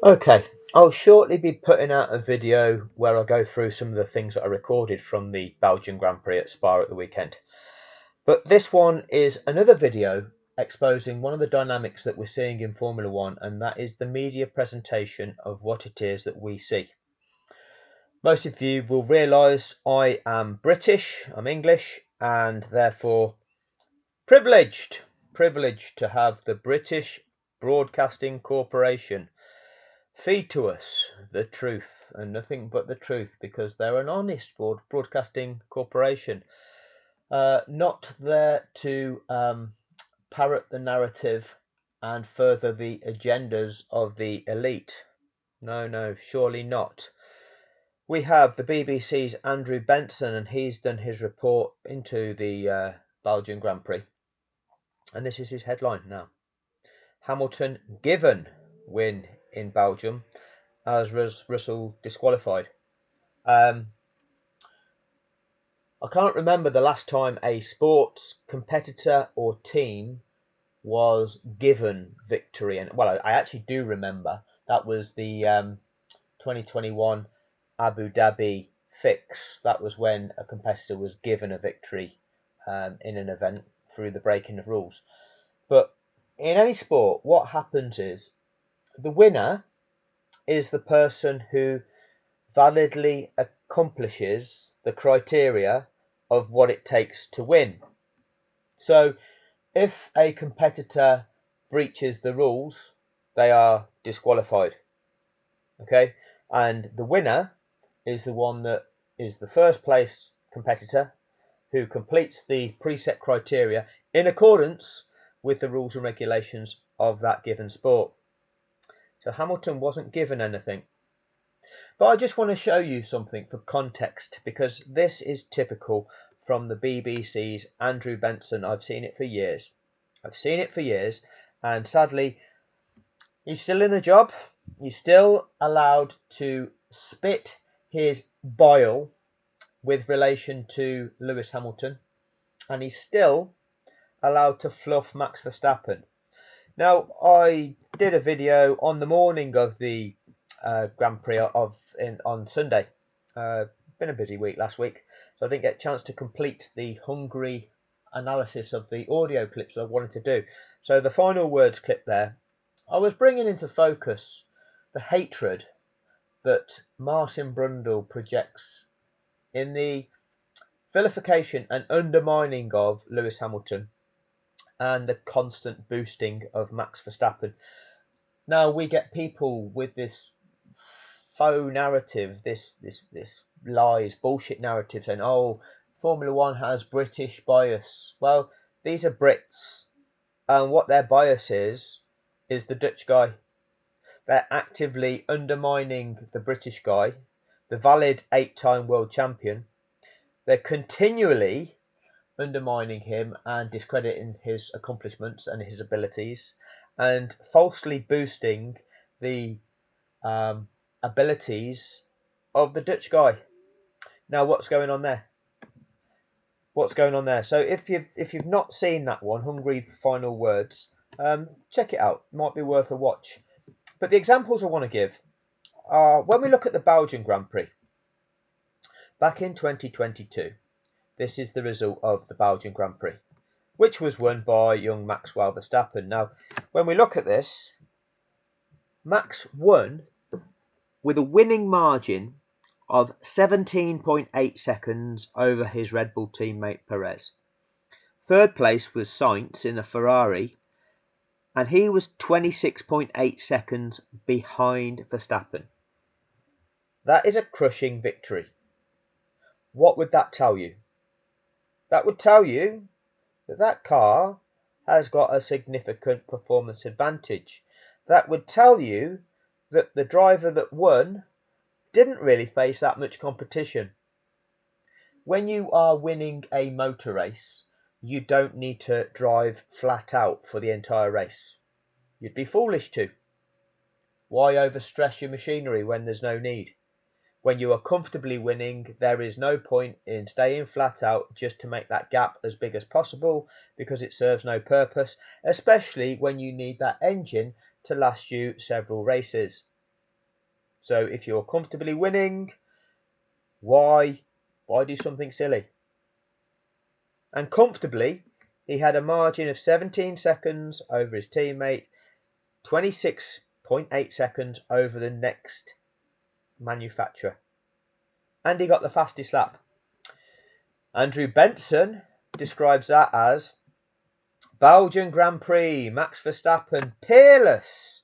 Okay, I'll shortly be putting out a video where I go through some of the things that I recorded from the Belgian Grand Prix at Spa at the weekend. But this one is another video exposing one of the dynamics that we're seeing in Formula One, and that is the media presentation of what it is that we see. Most of you will realise I am British, I'm English, and therefore privileged to have the British Broadcasting Corporation feed to us the truth and nothing but the truth, because they're an honest broadcasting corporation, not there to parrot the narrative and further the agendas of the elite. No, surely not. We have the BBC's Andrew Benson, and he's done his report into the Belgian Grand Prix, and this is his headline now: Hamilton given win in Belgium as Russell disqualified. I can't remember the last time a sports competitor or team was given victory. And well, I actually do remember. That was the 2021 Abu Dhabi fix. That was when a competitor was given a victory in an event through the breaking of rules. But in any sport, what happens is the winner is the person who validly accomplishes the criteria of what it takes to win. So if a competitor breaches the rules, they are disqualified. Okay, and the winner is the one that is the first place competitor who completes the preset criteria in accordance with the rules and regulations of that given sport. So Hamilton wasn't given anything. But I just want to show you something for context, because this is typical from the BBC's Andrew Benson. I've seen it for years. And sadly, he's still in a job. He's still allowed to spit his bile with relation to Lewis Hamilton, and he's still allowed to fluff Max Verstappen. Now, I did a video on the morning of the Grand Prix on Sunday. Been a busy week last week, so I didn't get a chance to complete the Hungary analysis of the audio clips I wanted to do. So the final words clip there, I was bringing into focus the hatred that Martin Brundle projects in the vilification and undermining of Lewis Hamilton and the constant boosting of Max Verstappen. Now we get people with this faux narrative, this lies, bullshit narrative, saying, "Oh, Formula One has British bias." Well, these are Brits, and what their bias is the Dutch guy. They're actively undermining the British guy, the valid 8-time world champion. They're continually undermining him and discrediting his accomplishments and his abilities, and falsely boosting the abilities of the Dutch guy. Now, what's going on there? So if you've not seen that one, Hungry Final Words, check it out. Might be worth a watch. But the examples I want to give are when we look at the Belgian Grand Prix back in 2022. This is the result of the Belgian Grand Prix, which was won by young Maxwell Verstappen. Now, when we look at this, Max won with a winning margin of 17.8 seconds over his Red Bull teammate Perez. Third place was Sainz in a Ferrari, and he was 26.8 seconds behind Verstappen. That is a crushing victory. What would that tell you? That would tell you that that car has got a significant performance advantage. That would tell you that the driver that won didn't really face that much competition. When you are winning a motor race, you don't need to drive flat out for the entire race. You'd be foolish to. Why overstress your machinery when there's no need? When you are comfortably winning, there is no point in staying flat out just to make that gap as big as possible, because it serves no purpose, especially when you need that engine to last you several races. So if you're comfortably winning, why do something silly? And comfortably, he had a margin of 17 seconds over his teammate, 26.8 seconds over the next manufacturer. And he got the fastest lap. Andrew Benson describes that as Belgian Grand Prix, Max Verstappen, peerless,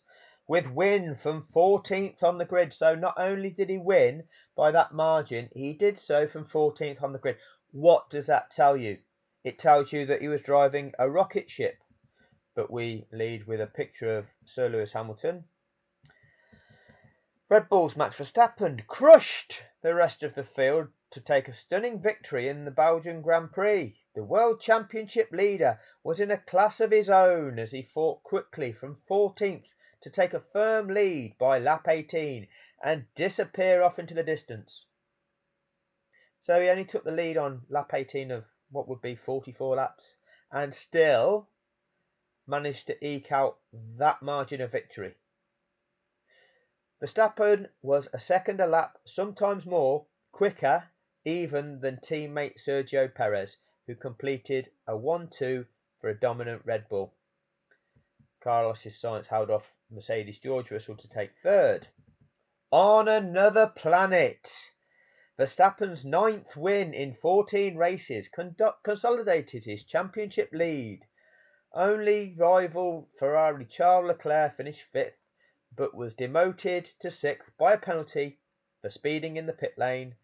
with win from 14th on the grid. So not only did he win by that margin, he did so from 14th on the grid. What does that tell you? It tells you that he was driving a rocket ship. But we lead with a picture of Sir Lewis Hamilton. Red Bull's Max Verstappen crushed the rest of the field to take a stunning victory in the Belgian Grand Prix. The World Championship leader was in a class of his own as he fought quickly from 14th to take a firm lead by lap 18 and disappear off into the distance. So he only took the lead on lap 18 of what would be 44 laps and still managed to eke out that margin of victory. Verstappen was a second a lap, sometimes more, quicker even than teammate Sergio Perez, who completed a 1-2 for a dominant Red Bull. Carlos Sainz held off Mercedes George Russell to take third. On another planet, Verstappen's 9th win in 14 races consolidated his championship lead. Only rival Ferrari Charles Leclerc finished 5th, but was demoted to 6th by a penalty for speeding in the pit lane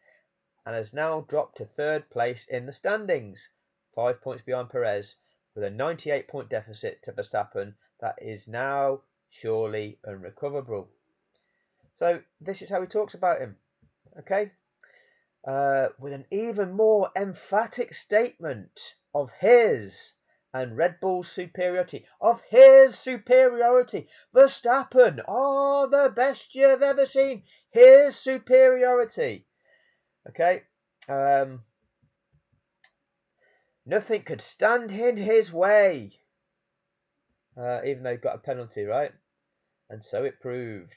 and has now dropped to 3rd place in the standings, 5 points behind Perez, with a 98-point deficit to Verstappen that is now surely unrecoverable. So this is how he talks about him, okay? With an even more emphatic statement of his and Red Bull's superiority, Verstappen, the best you've ever seen. His superiority. Okay. Nothing could stand in his way. Even though he got a penalty, right? And so it proved.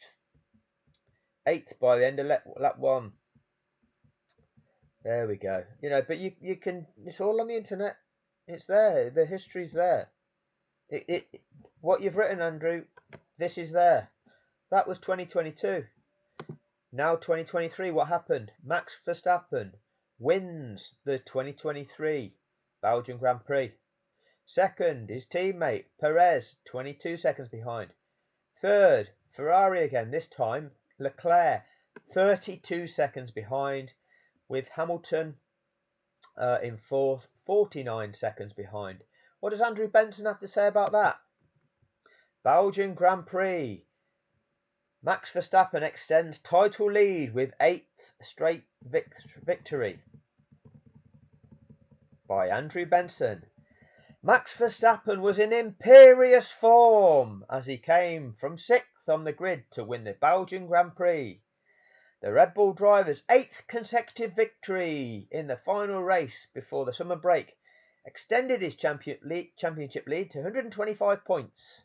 8th by the end of lap 1. There we go. You know, but you can, it's all on the internet. It's there. The history's there. What you've written, Andrew, this is there. That was 2022. Now 2023, what happened? Max Verstappen wins the 2023 Belgian Grand Prix. Second, his teammate Perez, 22 seconds behind. Third, Ferrari again, this time Leclerc, 32 seconds behind, with Hamilton in 4th, 49 seconds behind. What does Andrew Benson have to say about that? Belgian Grand Prix. Max Verstappen extends title lead with 8th straight victory. By Andrew Benson. Max Verstappen was in imperious form as he came from 6th on the grid to win the Belgian Grand Prix. The Red Bull driver's 8th consecutive victory in the final race before the summer break extended his championship lead to 125 points.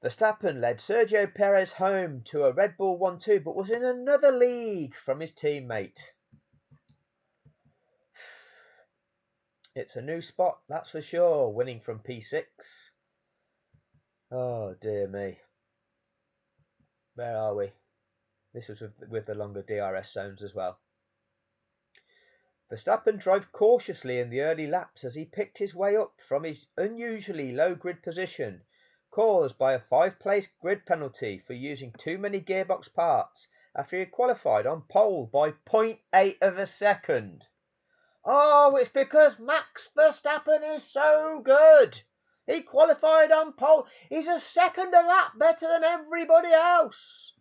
Verstappen led Sergio Perez home to a Red Bull 1-2, but was in another league from his teammate. It's a new spot, that's for sure, winning from P6. Oh, dear me. Where are we? This was with the longer DRS zones as well. Verstappen drove cautiously in the early laps as he picked his way up from his unusually low grid position, caused by a 5-place grid penalty for using too many gearbox parts after he had qualified on pole by 0.8 of a second. Oh, it's because Max Verstappen is so good. He qualified on pole. He's a second a lap better than everybody else.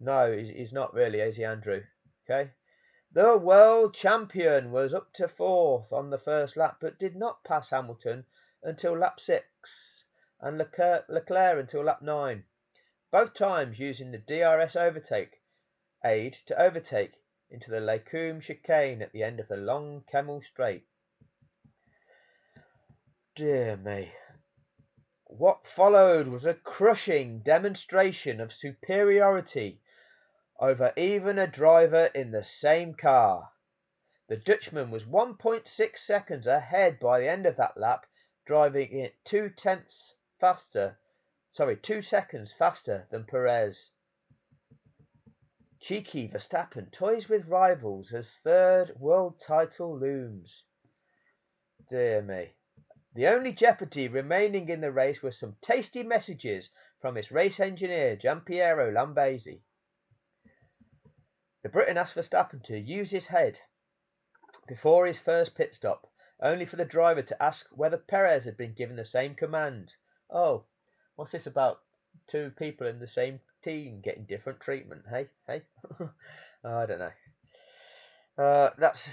No, he's not really, is he, Andrew? Okay. The world champion was up to 4th on the first lap, but did not pass Hamilton until lap 6 and Leclerc until lap 9. Both times using the DRS overtake aid to overtake into the Lecombe chicane at the end of the long Kemmel straight. Dear me. What followed was a crushing demonstration of superiority over even a driver in the same car. The Dutchman was 1.6 seconds ahead by the end of that lap, driving it 2 seconds faster than Perez. Cheeky Verstappen toys with rivals as third world title looms. Dear me. The only jeopardy remaining in the race were some tasty messages from his race engineer, Giampiero Lambiase. The Briton asked Verstappen to use his head before his first pit stop, only for the driver to ask whether Perez had been given the same command. Oh, what's this about two people in the same team getting different treatment? Hey? I don't know. That's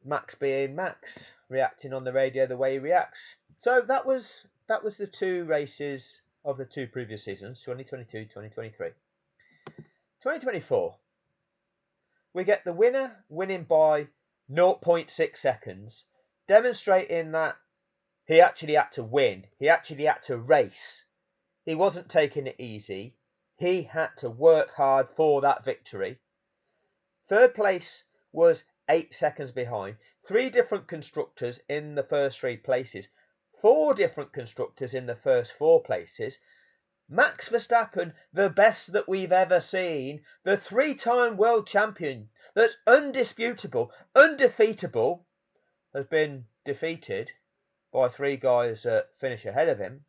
Max being Max, reacting on the radio the way he reacts. So that was the two races of the two previous seasons, 2022, 2023. 2024, we get the winner winning by 0.6 seconds, demonstrating that he actually had to win. He actually had to race. He wasn't taking it easy. He had to work hard for that victory. Third place was 8 seconds behind. 3 different constructors in the first 3 places. 4 different constructors in the first 4 places. Max Verstappen, the best that we've ever seen, the 3-time world champion that's undisputable, undefeatable, has been defeated by 3 guys that finish ahead of him.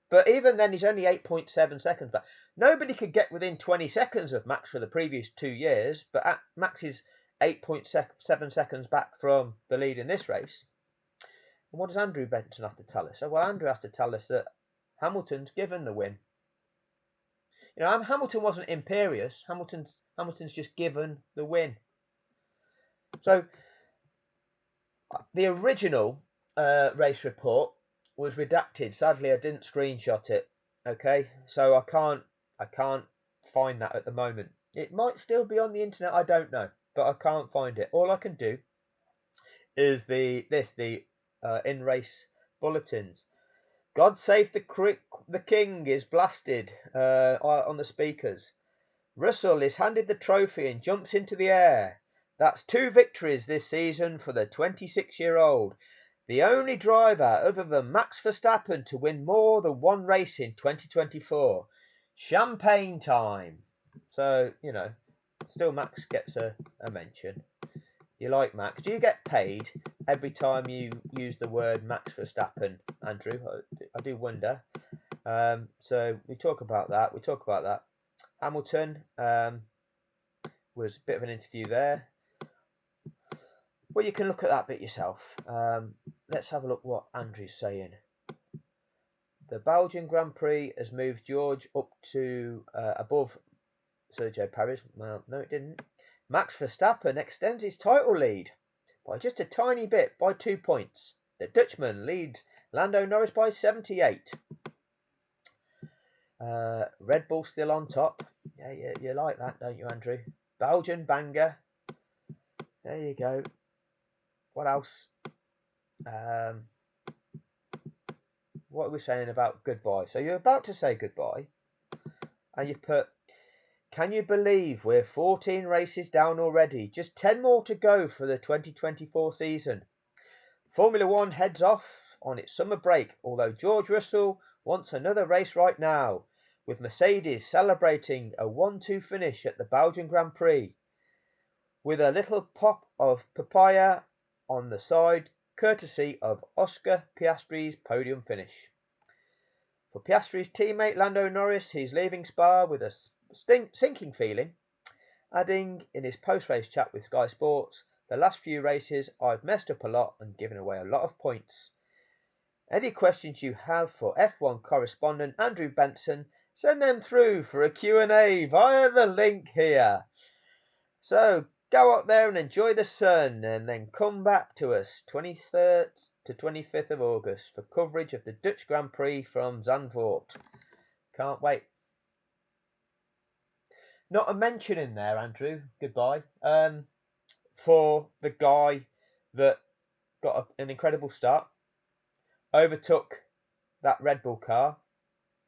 But even then, he's only 8.7 seconds back. Nobody could get within 20 seconds of Max for the previous 2 years, but Max is 8.7 seconds back from the lead in this race. And what does Andrew Benson have to tell us? Well, Andrew has to tell us that Hamilton's given the win. You know, Hamilton wasn't imperious. Hamilton's just given the win. So the original race report was redacted. Sadly, I didn't screenshot it. Okay, so I can't find that at the moment. It might still be on the internet. I don't know, but I can't find it. All I can do is the in-race bulletins. God save the king is blasted on the speakers. Russell is handed the trophy and jumps into the air. That's 2 victories this season for the 26-year-old. The only driver other than Max Verstappen to win more than 1 race in 2024. Champagne time. So, you know, still Max gets a mention. You like Max. Do you get paid every time you use the word Max Verstappen, Andrew? I do wonder. So we talk about that. Hamilton was a bit of an interview there. Well, you can look at that bit yourself. Let's have a look what Andrew's saying. The Belgian Grand Prix has moved George up to above Sergio Perez. Well, no, it didn't. Max Verstappen extends his title lead by just a tiny bit, by 2 points. The Dutchman leads Lando Norris by 78. Red Bull still on top. Yeah, you like that, don't you, Andrew? Belgian banger. There you go. What else? What are we saying about goodbye? So you're about to say goodbye, and you put, can you believe we're 14 races down already? Just 10 more to go for the 2024 season. Formula One heads off on its summer break, although George Russell wants another race right now, with Mercedes celebrating a 1-2 finish at the Belgian Grand Prix, with a little pop of papaya on the side, courtesy of Oscar Piastri's podium finish. For Piastri's teammate Lando Norris, he's leaving Spa with a sinking feeling, adding in his post-race chat with Sky Sports, the last few races I've messed up a lot and given away a lot of points. Any questions you have for F1 correspondent Andrew Benson, send them through for a Q&A via the link here. So go out there and enjoy the sun, and then come back to us 23rd to 25th of August for coverage of the Dutch Grand Prix from Zandvoort. Can't wait. Not a mention in there, Andrew, goodbye, for the guy that got an incredible start, overtook that Red Bull car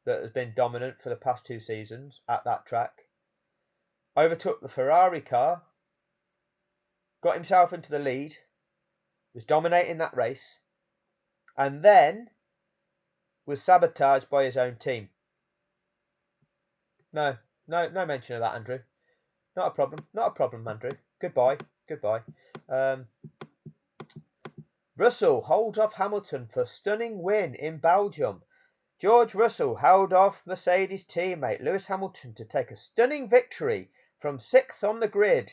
that has been dominant for the past 2 seasons at that track, overtook the Ferrari car, got himself into the lead, was dominating that race, and then was sabotaged by his own team. No mention of that, Andrew. Not a problem, Andrew. Goodbye. Russell holds off Hamilton for stunning win in Belgium. George Russell held off Mercedes teammate Lewis Hamilton to take a stunning victory from 6th on the grid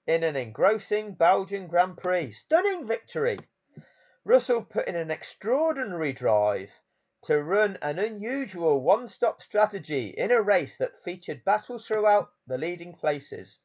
in an engrossing Belgian Grand Prix. Stunning victory! Russell put in an extraordinary drive to run an unusual one-stop strategy in a race that featured battles throughout the leading places.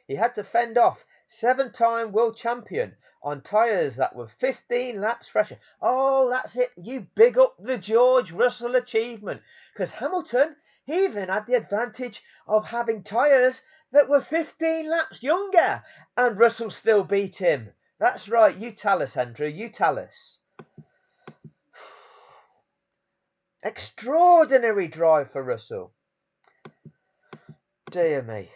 He had to fend off 7-time world champion on tyres that were 15 laps fresher. Oh, that's it. You big up the George Russell achievement. Because Hamilton, he even had the advantage of having tyres that were 15 laps younger. And Russell still beat him. That's right. You tell us, Andrew. You tell us. Extraordinary drive for Russell. Dear me.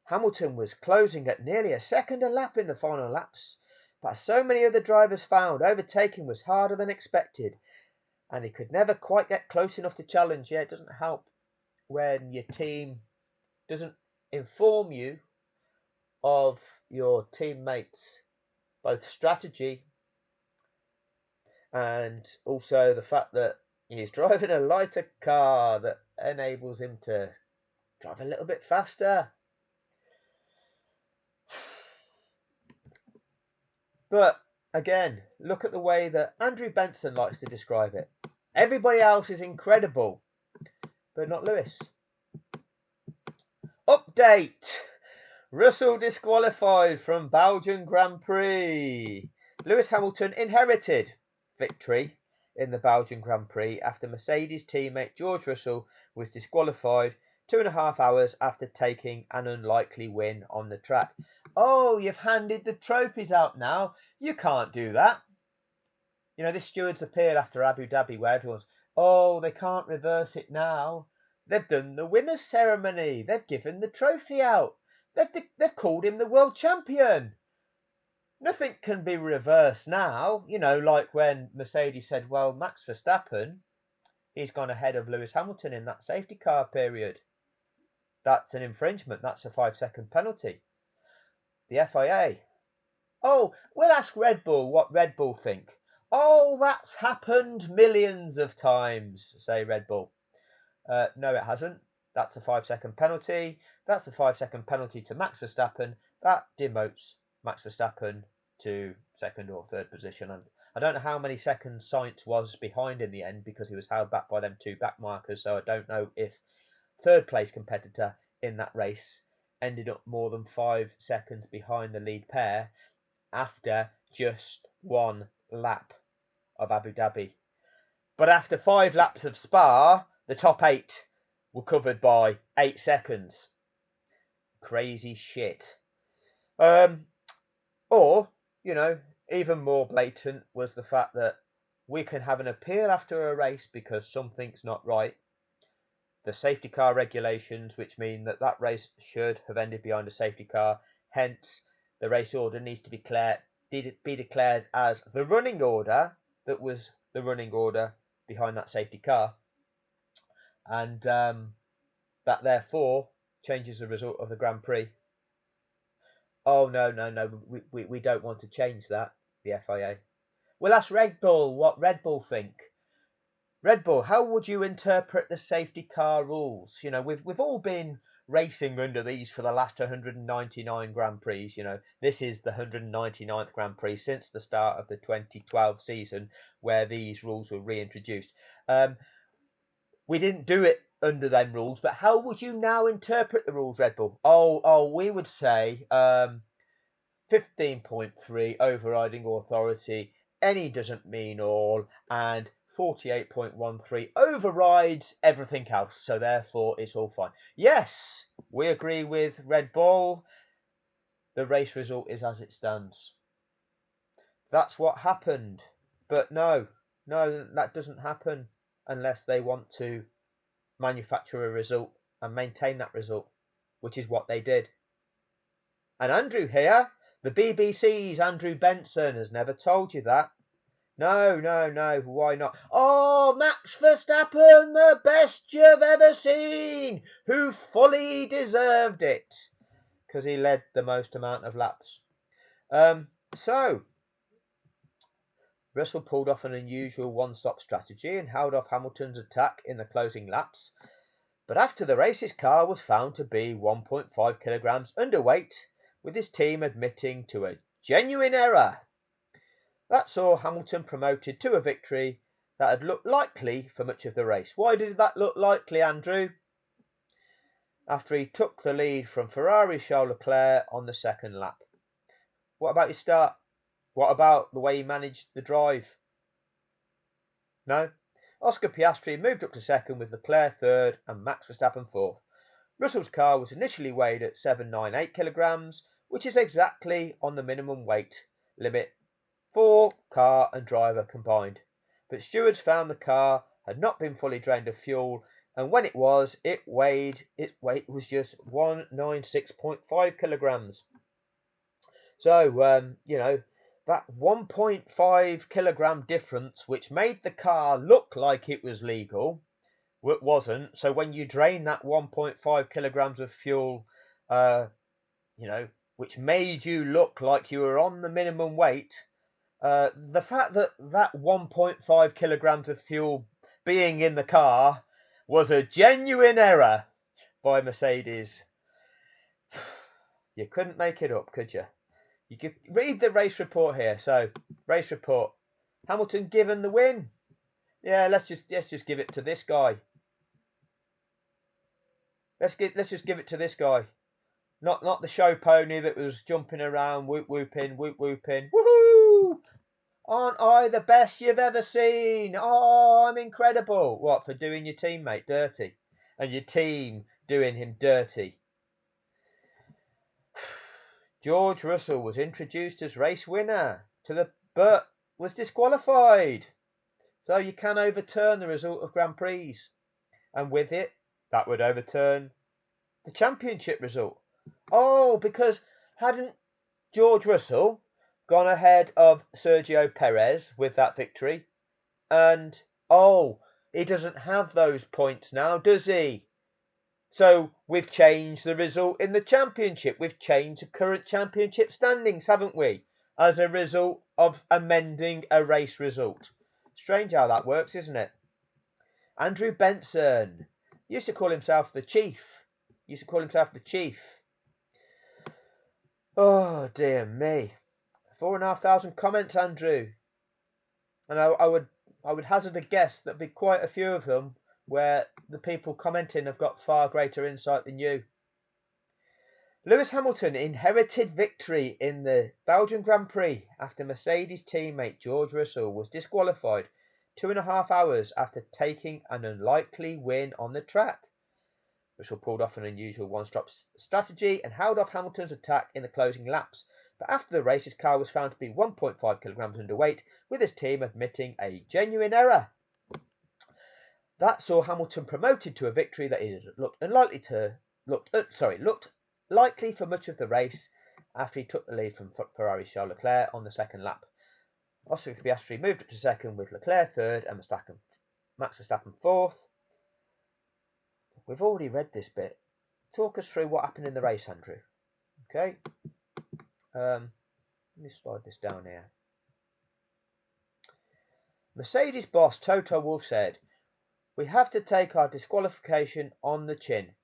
Hamilton was closing at nearly a second a lap in the final laps, but as so many other drivers found, overtaking was harder than expected, and he could never quite get close enough to challenge. Yeah, it doesn't help when your team doesn't inform you of your teammates' both strategy and also the fact that he's driving a lighter car that enables him to drive a little bit faster. But again, look at the way that Andrew Benson likes to describe it. Everybody else is incredible, but not Lewis. Update! Russell disqualified from Belgian Grand Prix. Lewis Hamilton inherited victory in the Belgian Grand Prix after Mercedes teammate George Russell was disqualified 2.5 hours after taking an unlikely win on the track. Oh, you've handed the trophies out now. You can't do that. You know, this steward's appeal after Abu Dhabi where everyone's, oh, they can't reverse it now. They've done the winner's ceremony. They've given the trophy out. They've called him the world champion. Nothing can be reversed now. You know, like when Mercedes said, well, Max Verstappen, he's gone ahead of Lewis Hamilton in that safety car period. That's an infringement. That's a 5-second penalty. The FIA. Oh, we'll ask Red Bull what Red Bull think. Oh, that's happened millions of times, say Red Bull. No, it hasn't. That's a 5-second penalty. That's a 5-second penalty to Max Verstappen. That demotes Max Verstappen to 2nd or 3rd position. And I don't know how many seconds Sainz was behind in the end because he was held back by them 2 back markers. So I don't know if 3rd place competitor in that race ended up more than 5 seconds behind the lead pair after just 1 lap of Abu Dhabi. But after 5 laps of Spa, the top 8 were covered by 8 seconds. Crazy shit. Or, you know, even more blatant was the fact that we can have an appeal after a race because something's not right. The safety car regulations, which mean that that race should have ended behind a safety car. Hence, the race order needs to be declared as the running order that was the running order behind that safety car. And that therefore changes the result of the Grand Prix. Oh, no. We don't want to change that, the FIA. We'll ask Red Bull what Red Bull think. Red Bull, how would you interpret the safety car rules? You know, we've all been racing under these for the last 199 Grand Prix. You know, this is the 199th Grand Prix since the start of the 2012 season where these rules were reintroduced. We didn't do it under them rules, but how would you now interpret the rules, Red Bull? Oh, we would say 15.3 overriding authority, any doesn't mean all, and 48.13 overrides everything else, so therefore it's all fine. Yes, we agree with Red Bull. The race result is as it stands. That's what happened. But no, No, that doesn't happen unless they want to manufacture a result and maintain that result, which is what they did. And Andrew here, the BBC's Andrew Benson, has never told you that. No, no, no, why not? Oh, Max Verstappen, the best you've ever seen, who fully deserved it, because he led the most amount of laps. So, Russell pulled off an unusual one-stop strategy and held off Hamilton's attack in the closing laps. But after the race, his car was found to be 1.5 kilograms underweight, with his team admitting to a genuine error. That saw Hamilton promoted to a victory that had looked likely for much of the race. Why did that look likely, Andrew? After he took the lead from Ferrari's Charles Leclerc on the second lap. What about his start? What about the way he managed the drive? No? Oscar Piastri moved up to second with Leclerc third and Max Verstappen fourth. Russell's car was initially weighed at 798 kilograms, which is exactly on the minimum weight limit for car and driver combined. But stewards found the car had not been fully drained of fuel, and when it was, its weight was just 196.5 kilograms. So, that 1.5 kilogram difference, which made the car look like it was legal, it wasn't. So when you drain that 1.5 kilograms of fuel, which made you look like you were on the minimum weight, the fact that 1.5 kilograms of fuel being in the car was a genuine error by Mercedes. You couldn't make it up, could you? You could read the race report here. So, race report. Hamilton given the win. Yeah, let's just give it to this guy. Let's just give it to this guy. Not the show pony that was jumping around, whoop whooping, woohoo! Aren't I the best you've ever seen? Oh, I'm incredible. What, for doing your teammate dirty? And your team doing him dirty? George Russell was introduced as race winner but was disqualified. So you can overturn the result of Grand Prix. And with it, that would overturn the championship result. Oh, because hadn't George Russell gone ahead of Sergio Perez with that victory? And, he doesn't have those points now, does he? So we've changed the result in the championship. We've changed the current championship standings, haven't we? As a result of amending a race result. Strange how that works, isn't it? Andrew Benson used to call himself the Chief. Oh, dear me. 4,500 comments, Andrew. And I would hazard a guess there'd be quite a few of them where the people commenting have got far greater insight than you. Lewis Hamilton inherited victory in the Belgian Grand Prix after Mercedes teammate George Russell was disqualified 2.5 hours after taking an unlikely win on the track. Russell pulled off an unusual one-stop strategy and held off Hamilton's attack in the closing laps. But after the race, his car was found to be 1.5 kilograms underweight, with his team admitting a genuine error. That saw Hamilton promoted to a victory that he looked likely for much of the race after he took the lead from Ferrari's Charles Leclerc on the second lap. Oscar Piastri moved up to second with Leclerc third and Max Verstappen fourth. We've already read this bit. Talk us through what happened in the race, Andrew. Okay. Let me slide this down here. Mercedes boss Toto Wolff said, "We have to take our disqualification on the chin.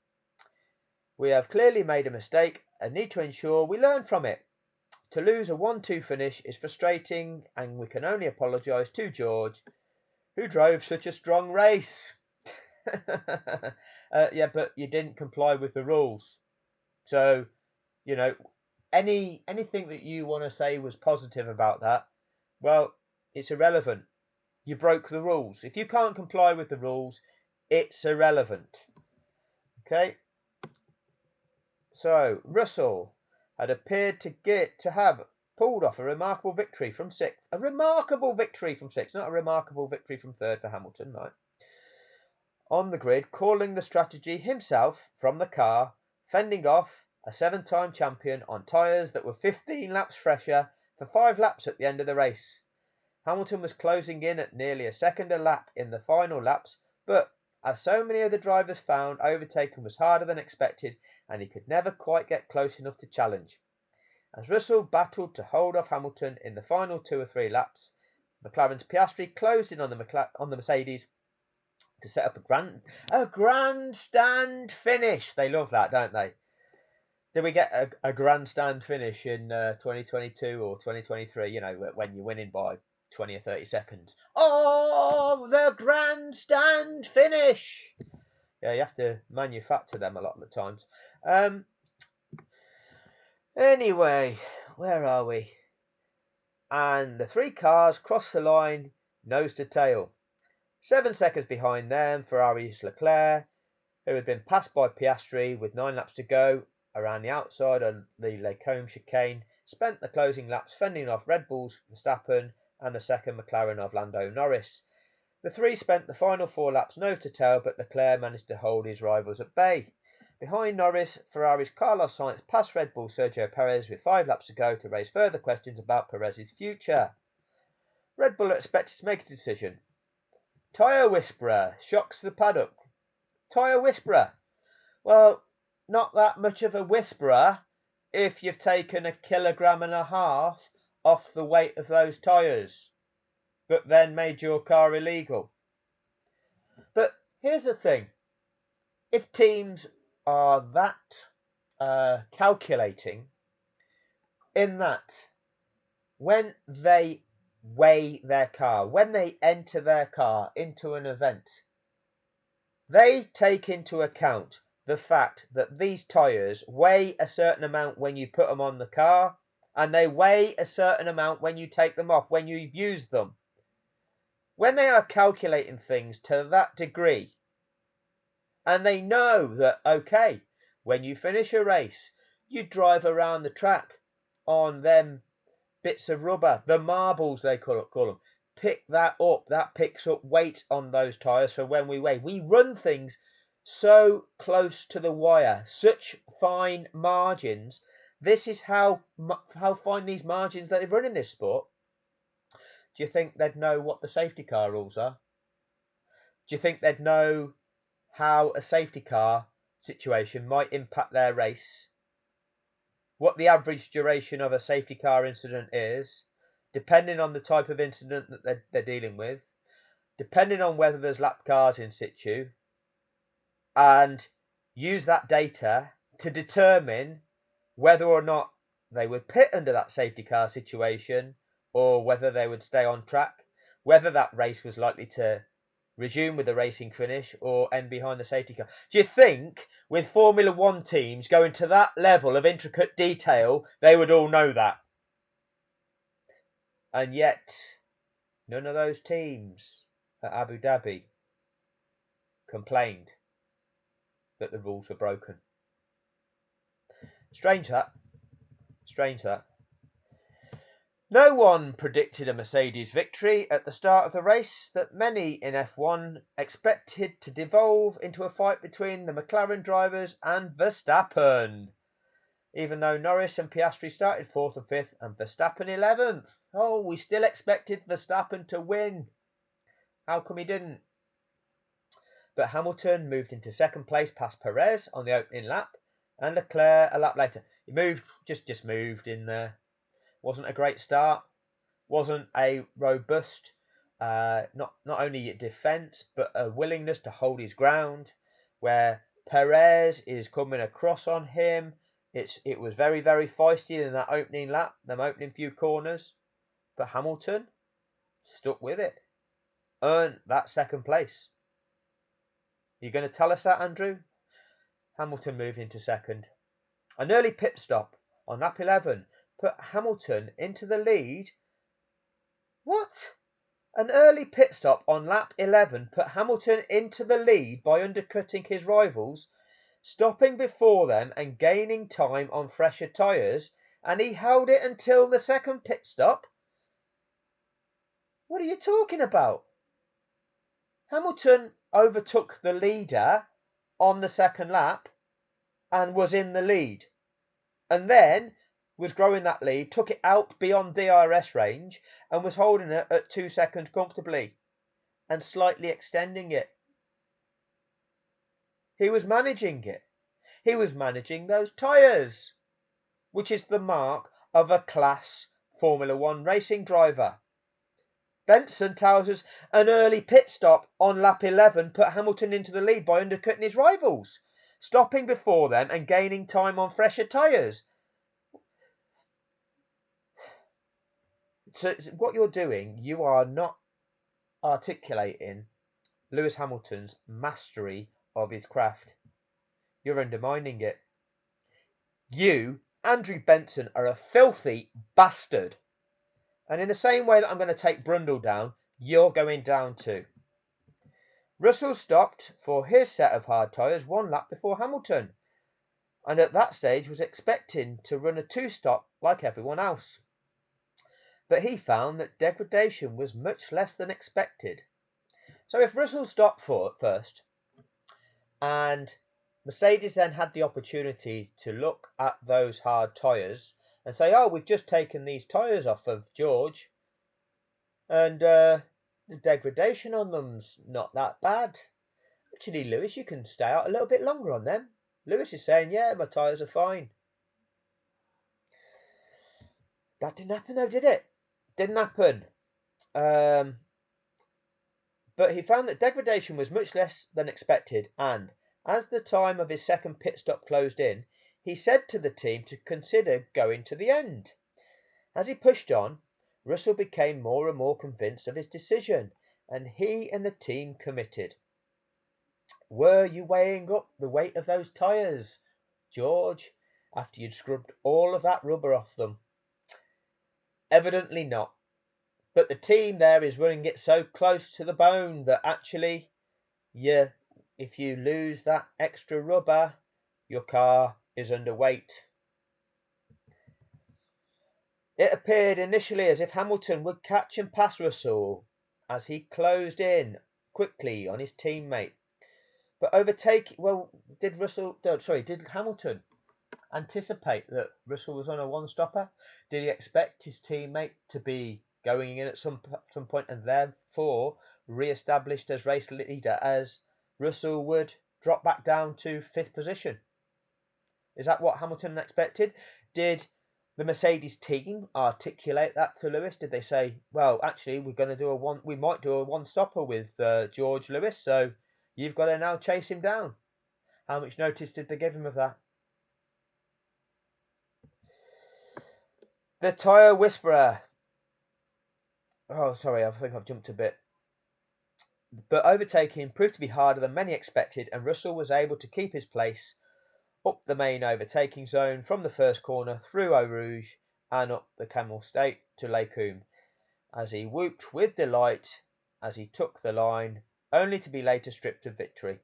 We have clearly made a mistake and need to ensure we learn from it. To lose a 1-2 finish is frustrating and we can only apologise to George, who drove such a strong race." Yeah, but you didn't comply with the rules. So, anything that you want to say was positive about that, well, it's irrelevant. You broke the rules. If you can't comply with the rules, it's irrelevant. Okay? So, Russell had appeared to have pulled off a remarkable victory from sixth. A remarkable victory from sixth, not a remarkable victory from third for Hamilton, right? On the grid, calling the strategy himself from the car, fending off a 7-time champion on tyres that were 15 laps fresher for 5 laps at the end of the race. Hamilton was closing in at nearly a second a lap in the final laps, but as so many of the drivers found, overtaking was harder than expected and he could never quite get close enough to challenge. As Russell battled to hold off Hamilton in the final 2 or 3 laps, McLaren's Piastri closed in on the Mercedes to set up a grandstand finish. They love that, don't they? Did we get a grandstand finish in 2022 or 2023? You know, when you're winning by 20 or 30 seconds. Oh, the grandstand finish! Yeah, you have to manufacture them a lot of the times. Anyway, where are we? And the 3 cars cross the line nose to tail. 7 seconds behind them, Ferrari's Leclerc, who had been passed by Piastri with 9 laps to go around the outside on the Les Combes chicane, spent the closing laps fending off Red Bull's Verstappen and the second McLaren of Lando Norris. The 3 spent the final 4 laps nose to tail, but Leclerc managed to hold his rivals at bay. Behind Norris, Ferrari's Carlos Sainz passed Red Bull Sergio Perez with 5 laps to go to raise further questions about Perez's future. Red Bull are expected to make a decision. Tyre whisperer shocks the paddock. Tyre whisperer. Well, not that much of a whisperer if you've taken 1.5 kilograms off the weight of those tyres, but then made your car illegal. But here's the thing. If teams are that calculating, in that when they weigh their car, when they enter their car into an event, they take into account the fact that these tyres weigh a certain amount when you put them on the car, and they weigh a certain amount when you take them off, when you've used them. When they are calculating things to that degree, and they know that, okay, when you finish a race, you drive around the track on them bits of rubber, the marbles they call them, pick that up. That picks up weight on those tyres for when we weigh. We run things so close to the wire, such fine margins. This is how fine these margins that they run in this sport. Do you think they'd know what the safety car rules are? Do you think they'd know how a safety car situation might impact their race? What the average duration of a safety car incident is, depending on the type of incident that they're dealing with, depending on whether there's lap cars in situ, and use that data to determine whether or not they would pit under that safety car situation or whether they would stay on track, whether that race was likely to resume with the racing finish or end behind the safety car. Do you think with Formula One teams going to that level of intricate detail, they would all know that? And yet, none of those teams at Abu Dhabi complained that the rules were broken. Strange that. Strange that. No one predicted a Mercedes victory at the start of the race that many in F1 expected to devolve into a fight between the McLaren drivers and Verstappen. Even though Norris and Piastri started 4th and 5th and Verstappen 11th. Oh, we still expected Verstappen to win. How come he didn't? But Hamilton moved into 2nd place past Perez on the opening lap and Leclerc a lap later. He moved, just moved in there. Wasn't a great start. Wasn't a robust, not only defence, but a willingness to hold his ground. Where Perez is coming across on him. It was very, very feisty in that opening lap, them opening few corners. But Hamilton stuck with it. Earned that 2nd place. You going to tell us that, Andrew? Hamilton moved into 2nd. An early pit stop on lap 11 put Hamilton into the lead. What? An early pit stop on lap 11 put Hamilton into the lead by undercutting his rivals, stopping before them and gaining time on fresher tyres, and he held it until the second pit stop. What are you talking about? Hamilton overtook the leader on the second lap and was in the lead, and then was growing that lead, took it out beyond DRS range, and was holding it at 2 seconds comfortably and slightly extending it. He was managing it. He was managing those tyres, which is the mark of a class Formula One racing driver. Benson tells us an early pit stop on lap 11 put Hamilton into the lead by undercutting his rivals, stopping before them and gaining time on fresher tyres. So what you're doing, you are not articulating Lewis Hamilton's mastery of his craft. You're undermining it. You, Andrew Benson, are a filthy bastard. And in the same way that I'm going to take Brundle down, you're going down too. Russell stopped for his set of hard tyres 1 lap before Hamilton, and at that stage was expecting to run a 2-stop like everyone else. But he found that degradation was much less than expected. So if Russell stopped first, and Mercedes then had the opportunity to look at those hard tyres and say, oh, we've just taken these tyres off of George, and the degradation on them's not that bad. Actually, Lewis, you can stay out a little bit longer on them. Lewis is saying, yeah, my tyres are fine. That didn't happen though, did it? Didn't happen. But he found that degradation was much less than expected, and as the time of his second pit stop closed in, he said to the team to consider going to the end. As he pushed on, Russell became more and more convinced of his decision, and he and the team committed. Were you weighing up the weight of those tyres, George, after you'd scrubbed all of that rubber off them? Evidently not. But the team there is running it so close to the bone that actually, if you lose that extra rubber, your car is underweight. It appeared initially as if Hamilton would catch and pass Russell as he closed in quickly on his teammate. But did Hamilton anticipate that Russell was on a one-stopper? Did he expect his teammate to be going in at some point and therefore re-established as race leader as Russell would drop back down to 5th position? Is that what Hamilton expected? Did the Mercedes team articulate that to Lewis? Did they say, well, actually, we might do a one-stopper with George Lewis, so you've got to now chase him down? How much notice did they give him of that? The tyre whisperer. Oh, sorry, I think I've jumped a bit. But overtaking proved to be harder than many expected, and Russell was able to keep his place up the main overtaking zone from the first corner through Eau Rouge and up the Camel State to Les Combes, as he whooped with delight as he took the line, only to be later stripped of victory.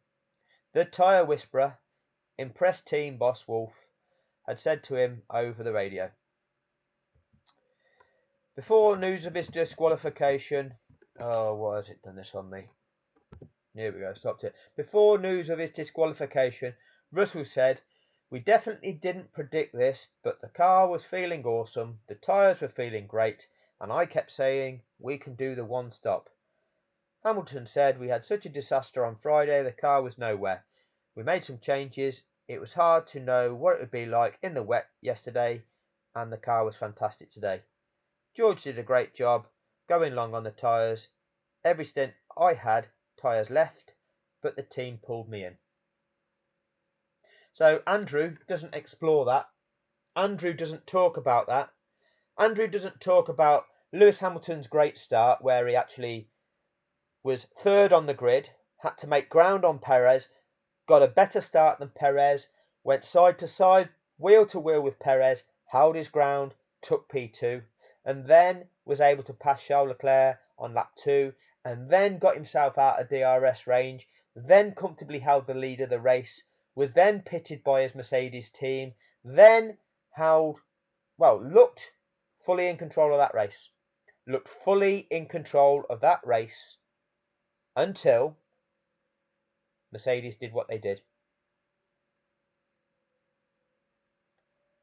The tyre whisperer, impressed team boss Wolf, had said to him over the radio. Before news of his disqualification, why has it done this on me? Here we go, stopped it. Before news of his disqualification, Russell said, we definitely didn't predict this, but the car was feeling awesome, the tyres were feeling great, and I kept saying, we can do the one stop. Hamilton said, we had such a disaster on Friday, the car was nowhere. We made some changes, it was hard to know what it would be like in the wet yesterday, and the car was fantastic today. George did a great job going long on the tyres. Every stint I had, tyres left, but the team pulled me in. So Andrew doesn't explore that. Andrew doesn't talk about that. Andrew doesn't talk about Lewis Hamilton's great start, where he actually was 3rd on the grid, had to make ground on Perez, got a better start than Perez, went side to side, wheel to wheel with Perez, held his ground, took P2, and then was able to pass Charles Leclerc on lap 2, and then got himself out of DRS range, then comfortably held the lead of the race, was then pitted by his Mercedes team, then held looked fully in control of that race. Looked fully in control of that race until Mercedes did what they did.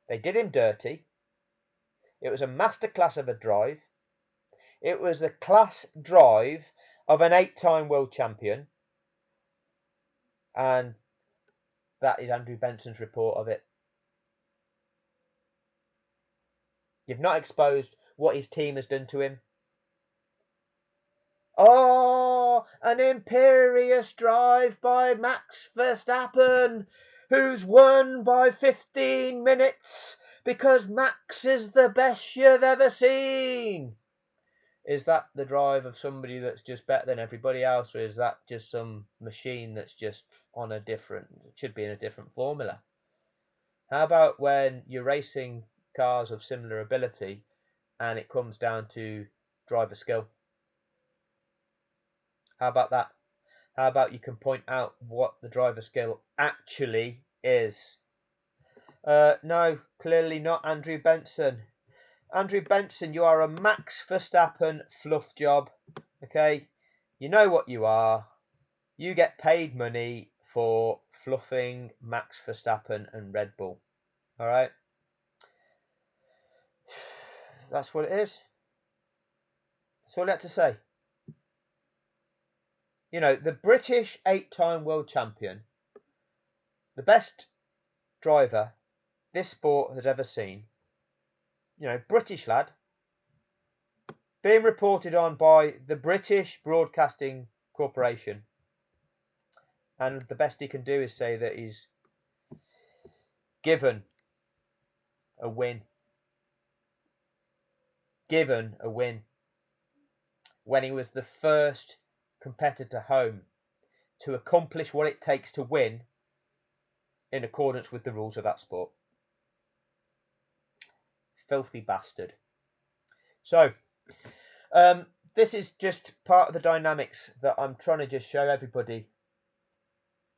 They did him dirty. It was a masterclass of a drive. It was the class drive of an 8-time world champion. And that is Andrew Benson's report of it. You've not exposed what his team has done to him. Oh, an imperious drive by Max Verstappen, who's won by 15 minutes because Max is the best you've ever seen. Is that the drive of somebody that's just better than everybody else, or is that just some machine that's just on a different, it should be in a different formula? How about when you're racing cars of similar ability and it comes down to driver skill? How about that? How about you can point out what the driver skill actually is? No, clearly not Andrew Benson. Andrew Benson, you are a Max Verstappen fluff job. Okay? You know what you are. You get paid money for fluffing Max Verstappen and Red Bull. Alright? That's what it is. That's all I have to say. You know, the British 8-time world champion, the best driver this sport has ever seen, you know, British lad, being reported on by the British Broadcasting Corporation, and the best he can do is say that he's given a win. Given a win when he was the first competitor home to accomplish what it takes to win in accordance with the rules of that sport. Filthy bastard. So, this is just part of the dynamics that I'm trying to just show everybody.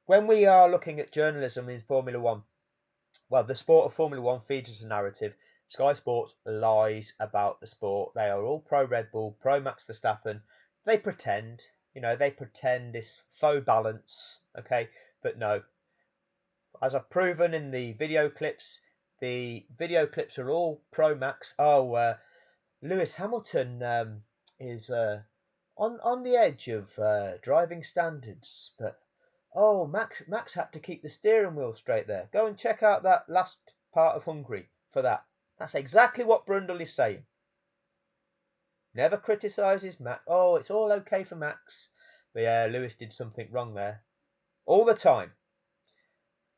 When we are looking at journalism in Formula One, well, the sport of Formula One feeds us a narrative. Sky Sports lies about the sport. They are all pro Red Bull, pro Max Verstappen. They pretend, they pretend this faux balance, okay? But no. As I've proven in the video clips are all pro Max. Oh, Lewis Hamilton is on the edge of driving standards, but oh, Max had to keep the steering wheel straight there. Go and check out that last part of Hungary for that. That's exactly what Brundle is saying. Never criticises Max. Oh, it's all okay for Max. But yeah, Lewis did something wrong there. All the time.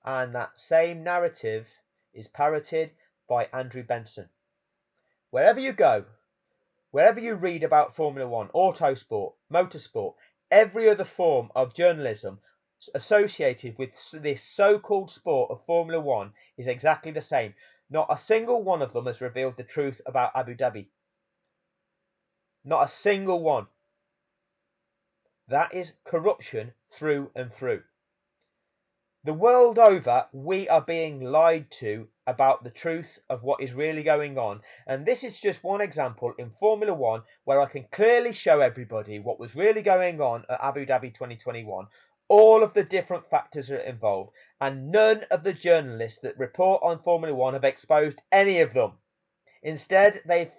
And that same narrative is parroted by Andrew Benson. Wherever you go, wherever you read about Formula One, autosport, motorsport, every other form of journalism associated with this so-called sport of Formula One is exactly the same. Not a single one of them has revealed the truth about Abu Dhabi. Not a single one. That is corruption through and through. The world over, we are being lied to about the truth of what is really going on. And this is just one example in Formula One where I can clearly show everybody what was really going on at Abu Dhabi 2021. All of the different factors are involved. And none of the journalists that report on Formula One have exposed any of them. Instead, they've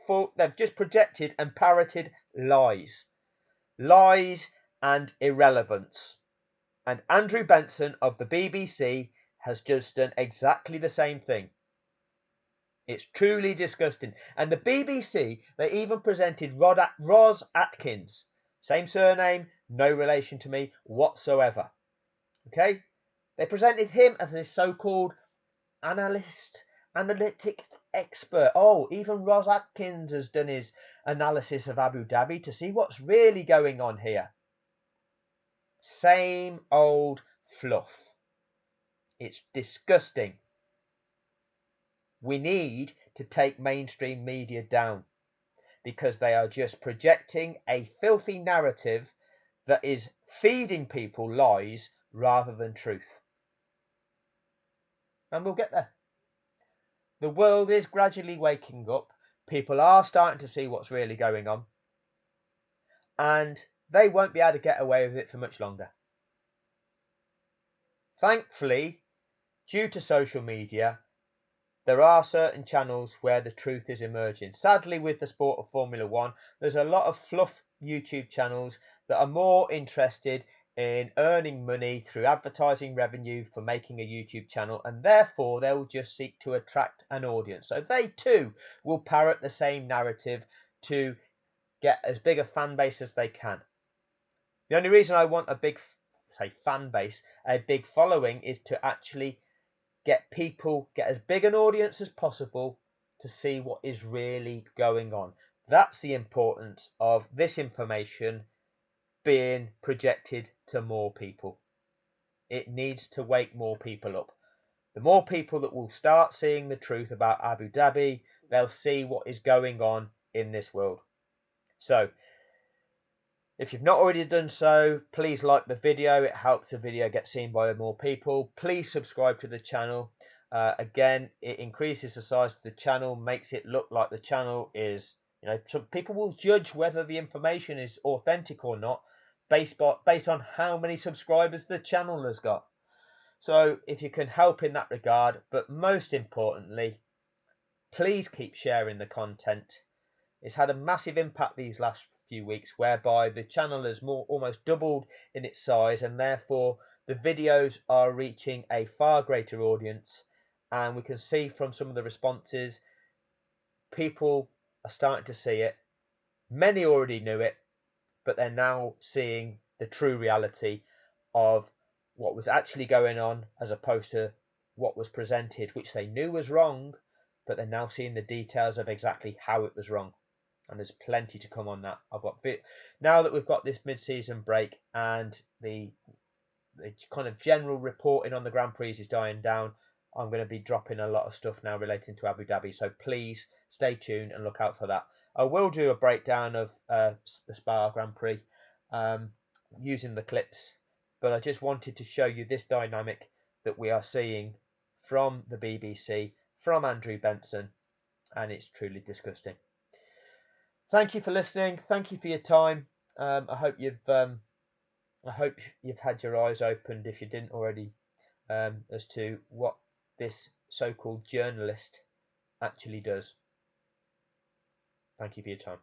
just projected and parroted lies. Lies and irrelevance. And Andrew Benson of the BBC has just done exactly the same thing. It's truly disgusting. And the BBC, they even presented Ros Atkins. Same surname, no relation to me whatsoever. Okay? They presented him as this so-called analytic expert. Oh, even Ros Atkins has done his analysis of Abu Dhabi to see what's really going on here. Same old fluff. It's disgusting. We need to take mainstream media down because they are just projecting a filthy narrative that is feeding people lies rather than truth. And we'll get there. The world is gradually waking up. People are starting to see what's really going on, and they won't be able to get away with it for much longer. Thankfully, due to social media, there are certain channels where the truth is emerging. Sadly, with the sport of Formula One, there's a lot of fluff YouTube channels that are more interested in earning money through advertising revenue for making a YouTube channel, and therefore they will just seek to attract an audience. So they too will parrot the same narrative to get as big a fan base as they can. The only reason I want a big, say, fan base, a big following, is to actually get as big an audience as possible to see what is really going on. That's the importance of this information being projected to more people. It needs to wake more people up. The more people that will start seeing the truth about Abu Dhabi, they'll see what is going on in this world. So, if you've not already done so, please like the video. It helps the video get seen by more people. Please subscribe to the channel. Again, it increases the size of the channel, makes it look like the channel is, so people will judge whether the information is authentic or not based on how many subscribers the channel has got. So if you can help in that regard, but most importantly, please keep sharing the content. It's had a massive impact these last few weeks, whereby the channel has almost doubled in its size, and therefore the videos are reaching a far greater audience. And we can see from some of the responses, people are starting to see it. Many already knew it, but they're now seeing the true reality of what was actually going on, as opposed to what was presented, which they knew was wrong, but they're now seeing the details of exactly how it was wrong. And there's plenty to come on that. Now that we've got this mid-season break and the kind of general reporting on the Grand Prix is dying down, I'm going to be dropping a lot of stuff now relating to Abu Dhabi. So please stay tuned and look out for that. I will do a breakdown of the Spa Grand Prix using the clips, but I just wanted to show you this dynamic that we are seeing from the BBC, from Andrew Benson, and it's truly disgusting. Thank you for listening. Thank you for your time. I hope you've had your eyes opened, if you didn't already, as to what this so-called journalist actually does. Thank you for your time.